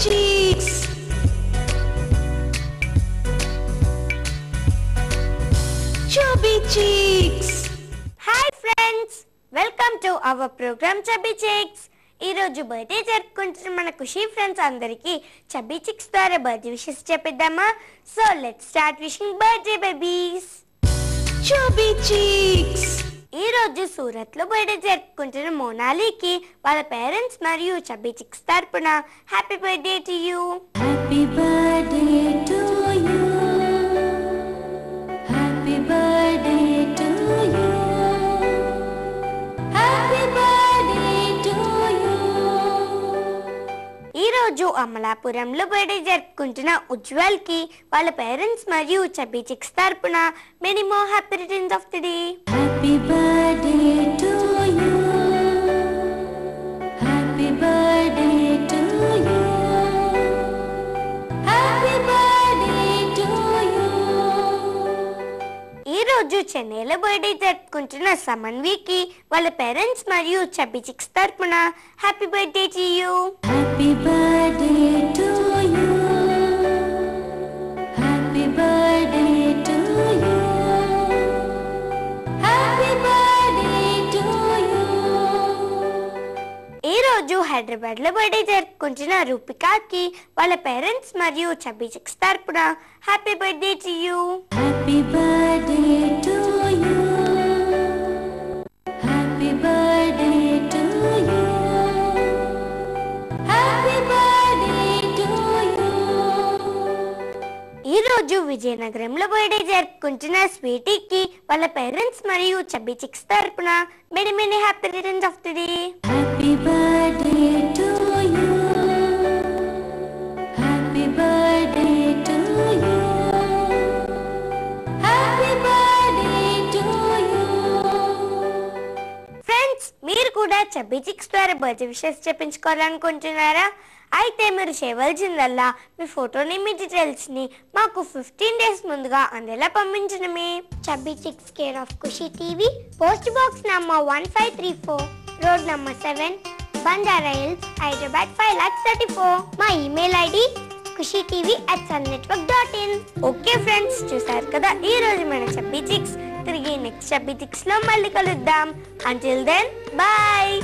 Cheeks. Chubby Cheeks. Hi friends, welcome to our program Chubby Cheeks. ఈ రోజు birthday జరుపుకుంటున్న మన ఖుషి ఫ్రెండ్స్ అందరికి చబ్బీ చిక్స్ ద్వారా బర్త్డే విషెస్ చెప్పిద్దామా? So let's start wishing birthday babies. Chubby Cheeks. ఈ రోజు సూరత్ లో బర్త్డే జరుపుకుంటున్న మోనాలికి వాళ్ళ పేరెంట్స్ మరియు చబ్బీ చిక్స్ తరపున happy birthday to you. Happy birthday to you. Happy birthday to you. Happy birthday to you. ఈ రోజు అమలాపురంలో బర్త్డే జరుపుకుంటున్న ఉజ్వల్ కి వాళ్ళ పేరెంట్స్ మరియు చబ్బీ చిక్స్ తరపున many more happy returns of the day. Happy birthday to you. Happy birthday to you. Happy birthday to you. ఈ రోజు చెన్నైలో బర్త్డే జరుపుకుంటున్న సమన్వికి వాళ్ళ పేరెంట్స్ మరియు చబ్బీ చిక్స్ తరపున happy birthday to you. Happy birthday to you. Happy birthday to you. Happy birthday to you. ఈ రోజు హైదరాబాద్ లో బర్త్డే జరుపుకుంటున్న రూపికాకి వాళ్ళ పేరెంట్స్ మరియు చబ్బీ చిక్స్ తరపున happy birthday to you. Happy birthday to you. Happy birthday to you. Happy birthday to you. ఈ రోజు విజయనగరంలో బర్త్డే జరుపుకుంటున్న స్వీటీకి వాళ్ళ పేరెంట్స్ మరియు చబ్బీ చిక్స్ తరపున many many happy returns of the day. Happy birthday to you. Happy birthday to you. Happy birthday to you. Friends, మీరు కూడా chubby cheeks ద్వారా బర్త్డే విషెస్ చెప్పించుకోవాలనుకుంటున్నారా? అయితే మీరు చేయవలసిందల్లా మీ ఫోటోని మీ డీటెయిల్స్ని మాకు 15 days ముందుగా అందేలా పంపించడమే. Chubby cheeks care of Khushi TV, post box number 1534, road number 7, Banjara Hills, Hyderabad 5,34,000. మా email ID khushitv@sunnetwork.in. Okay friends, చూసారు కదా ఈ రోజు మన చబ్బీ చిక్స్. తిరిగి నెక్స్ట్ చబ్బీ చిక్స్ లో మళ్ళీ కలుద్దాం. Until then bye.